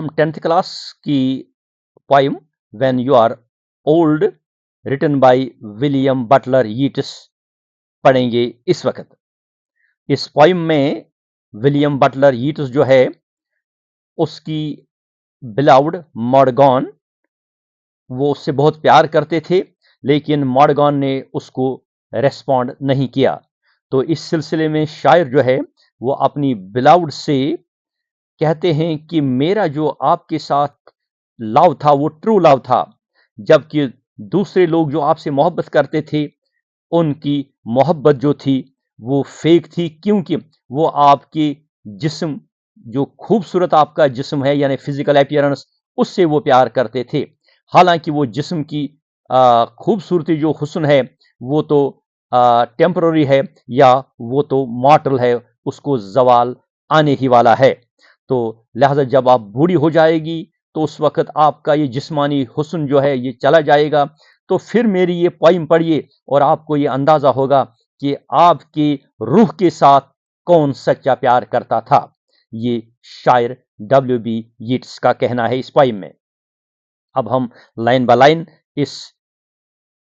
हम 10th class की poem when you are old written by William Butler Yeats पढ़ेंगे इस वक्त। इस पोइम में विलियम बटलर यीट्स जो है उसकी बिलाउड मॉर्गन, वो उससे बहुत प्यार करते थे, लेकिन मॉर्गन ने उसको रेस्पॉन्ड नहीं किया। तो इस सिलसिले में शायर जो है वो अपनी बिलाउड से कहते हैं कि मेरा जो आपके साथ लव था वो ट्रू लव था, जबकि दूसरे लोग जो आपसे मोहब्बत करते थे उनकी मोहब्बत जो थी वो फेक थी, क्योंकि वो आपके जिस्म, जो खूबसूरत आपका जिस्म है यानी फिजिकल अपीयरेंस, उससे वो प्यार करते थे। हालांकि वो जिस्म की खूबसूरती, जो हुस्न है, वो तो टेम्पररी है या वो तो मॉर्टल है, उसको जवाल आने ही वाला है। तो लिहाजा जब आप बूढ़ी हो जाएगी तो उस वक्त आपका ये जिस्मानी हुस्न जो है ये चला जाएगा। तो फिर मेरी ये पोइम पढ़िए और आपको ये अंदाजा होगा कि आपकी रूह के साथ कौन सच्चा प्यार करता था। ये शायर W.B. यीट्स का कहना है इस पोइम में। अब हम लाइन बाय लाइन इस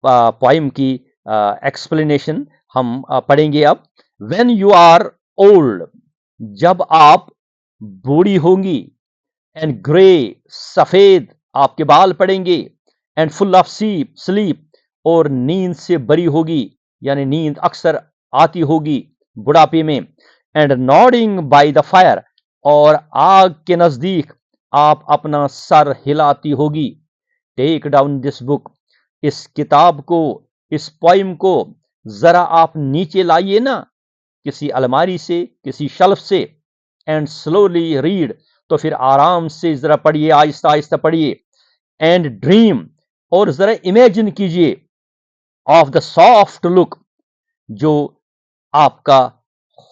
पोइम की एक्सप्लेनेशन हम पढ़ेंगे अब। व्हेन यू आर ओल्ड, जब आप बूढ़ी होंगी, एंड ग्रे, सफेद आपके बाल पड़ेंगे, एंड फुल ऑफ स्लीप, और नींद से भरी होगी, यानी नींद अक्सर आती होगी बुढ़ापे में, and nodding by the fire, और आग के नजदीक आप अपना सर हिलाती होगी। टेक डाउन दिस बुक, इस किताब को, इस पोइम को जरा आप नीचे लाइए ना, किसी अलमारी से, किसी शेल्फ से, एंड स्लोली रीड, तो फिर आराम से जरा पढ़िए, आहिस्ता आहिस्ता पढ़िए। एंड ड्रीम, और जरा इमेजिन कीजिए, ऑफ द सॉफ्ट लुक, जो आपका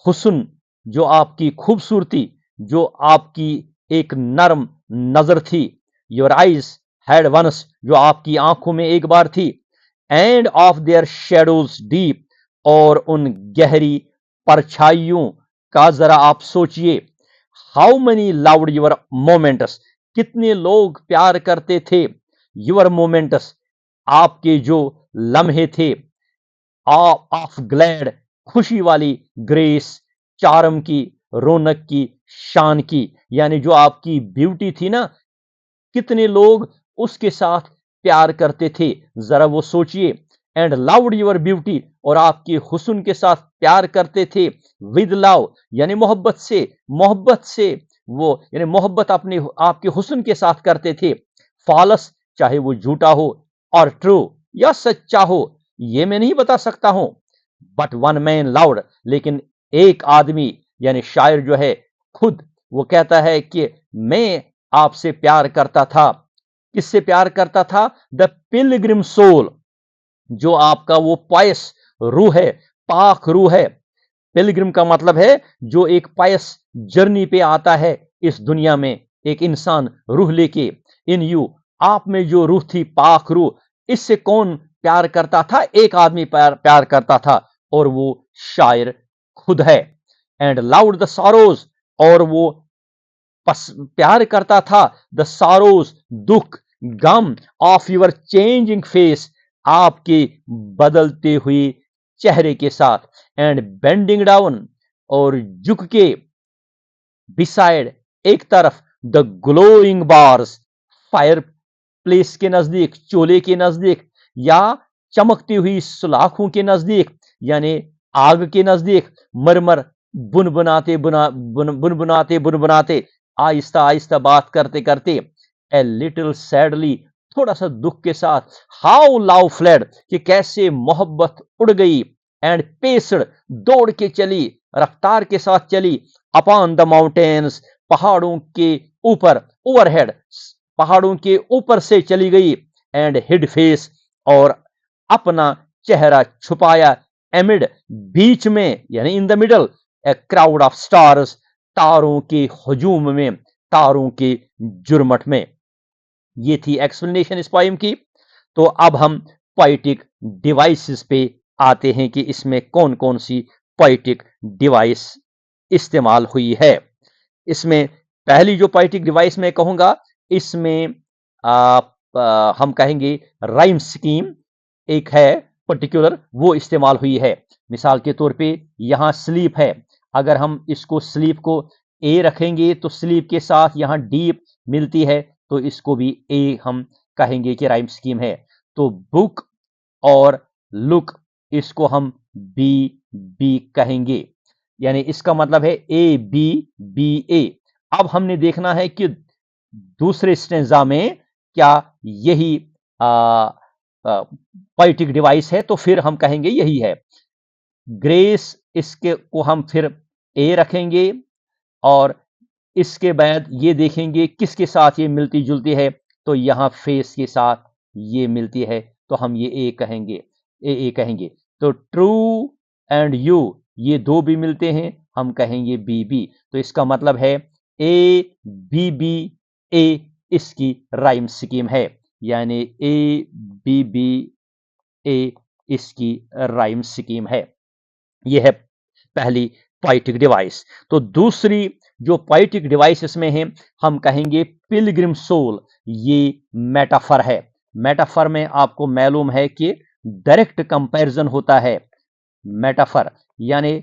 हुस्न, जो आपकी खूबसूरती, जो आपकी एक नरम नजर थी। योर आइज हैड वंस, जो आपकी आंखों में एक बार थी। And of there shadows deep, और उन गहरी परछाइयों का जरा आप सोचिए। How many loved your moments, कितने लोग प्यार करते थे योर मोमेंट्स, आपके जो लम्हे थे। ऑफ ग्लैड, खुशी वाली, ग्रेस, चारम की, रौनक की, शान की, यानी जो आपकी ब्यूटी थी ना, कितने लोग उसके साथ प्यार करते थे, जरा वो सोचिए। एंड लव्ड योर ब्यूटी, और आपके हुस्न के साथ प्यार करते थे विद लव, यानी मोहब्बत से, मोहब्बत से, वो यानी मोहब्बत अपने आपके हुस्न के साथ करते थे। फॉलस, चाहे वो झूठा हो, और ट्रू, या सच्चा हो, ये मैं नहीं बता सकता हूं। बट वन मैन लाउड, लेकिन एक आदमी, यानी शायर जो है खुद, वो कहता है कि मैं आपसे प्यार करता था। किससे प्यार करता था? द पिलग्रिम सोल, जो आपका वो पायस रूह है, पाक रूह है। पिलग्रिम का मतलब है जो एक पायस जर्नी पे आता है इस दुनिया में, एक इंसान रूह लेके। इन यू, आप में जो रूह थी, पाक रूह, इससे कौन प्यार करता था? एक आदमी प्यार करता था, और वो शायर खुद है। एंड लाउड द सॉरोज, और वो प्यार करता था द सारोज, दुख, गम, ऑफ यूर चेंजिंग फेस, आपके बदलते हुए चेहरे के साथ। एंड बेंडिंग डाउन, और झुक के, बिसाइड, एक तरफ, the glowing bars, fire place के नजदीक, चूल्हे के नजदीक, या चमकती हुई सुलाखों के नजदीक, यानी आग के नजदीक, मरमर, बुनबुनाते बुनबुनाते बुनबुनाते, आहिस्ता आहिस्ता बात करते करते। ए लिटिल सैडली, थोड़ा सा दुख के साथ। हाउ लव फ्लेड, कि कैसे मोहब्बत उड़ गई। एंड पेस्ड, दौड़ के चली, रफ्तार के साथ चली। अपॉन द माउंटेन्स, पहाड़ों के ऊपर, ओवरहेड, पहाड़ों के ऊपर से चली गई। एंड हिड फेस, और अपना चेहरा छुपाया। एमिड, बीच में, यानी in the middle, a crowd of stars, तारों के हजूम में, तारों के जुर्मट में। ये थी एक्सप्लेनेशन इस पोइम की। तो अब हम पोएटिक डिवाइसेस पे आते हैं कि इसमें कौन कौन सी पोएटिक डिवाइस इस्तेमाल हुई है। इसमें पहली जो पोएटिक डिवाइस मैं कहूँगा, इसमें हम कहेंगे राइम स्कीम एक है पर्टिकुलर, वो इस्तेमाल हुई है। मिसाल के तौर पे यहाँ स्लीप है, अगर हम इसको स्लीप को ए रखेंगे तो स्लीप के साथ यहाँ डीप मिलती है, तो इसको भी ए हम कहेंगे कि राइम स्कीम है। तो बुक और लुक, इसको हम बी बी कहेंगे, यानी इसका मतलब है ए बी बी ए। अब हमने देखना है कि दूसरे स्टेंजा में क्या यही पोएटिक डिवाइस है, तो फिर हम कहेंगे यही है। ग्रेस, इसके को हम फिर ए रखेंगे और इसके बाद ये देखेंगे किसके साथ ये मिलती जुलती है, तो यहां फेस के साथ ये मिलती है, तो हम ये ए कहेंगे, ए कहेंगे। तो ट्रू एंड यू, ये दो भी मिलते हैं, हम कहेंगे बी बी। तो इसका मतलब है ए बी बी ए इसकी राइम स्कीम है, यानी ए बी बी ए इसकी राइम स्कीम है। यह है पहली पोएटिक डिवाइस। तो दूसरी जो पोएटिक डिवाइस इसमें है, हम कहेंगे पिलग्रिम सोल, ये मेटाफर है। मेटाफर में आपको मालूम है कि डायरेक्ट कंपैरिजन होता है। मेटाफर यानी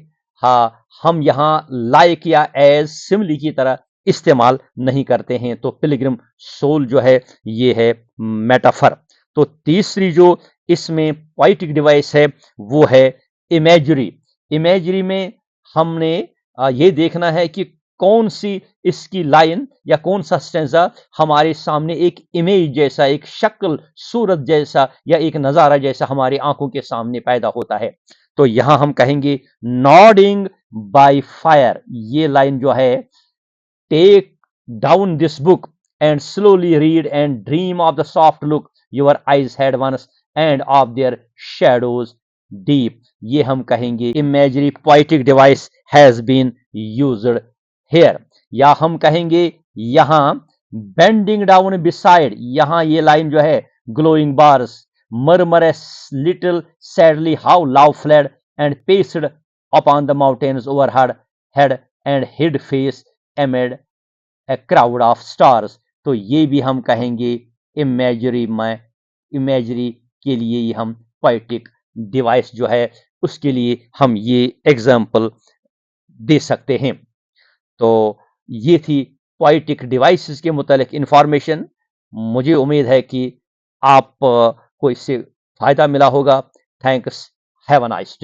हम यहां लाइक या एज सिमिली की तरह इस्तेमाल नहीं करते हैं, तो पिलग्रिम सोल जो है ये है मेटाफर। तो तीसरी जो इसमें पोएटिक डिवाइस है वो है इमेजरी। इमेजरी में हमने ये देखना है कि कौन सी इसकी लाइन या कौन सा स्टेंजा हमारे सामने एक इमेज जैसा, एक शक्ल, सूरत जैसा या एक नजारा जैसा हमारी आंखों के सामने पैदा होता है। तो यहां हम कहेंगे नॉडिंग बाय फायर, ये लाइन जो है, take down this book and slowly read and dream of the soft look your eyes had once and of their shadows deep, ये हम कहेंगे imagery poetic device has been used here. या हम कहेंगे यहां बेंडिंग डाउन बिसाइड, यहां ये line जो है glowing bars murmur a little sadly how love fled and paced upon the mountains overhead and hid face amid a crowd of stars। तो ये भी हम कहेंगे इमेजरी में, इमेजरी के लिए ही हम पोएटिक डिवाइस जो है उसके लिए हम ये एग्जाम्पल दे सकते हैं। तो ये थी पोएटिक डिवाइसेस के मुतालिक इंफॉर्मेशन। मुझे उम्मीद है कि आप को इससे फायदा मिला होगा। Thanks, have a nice day.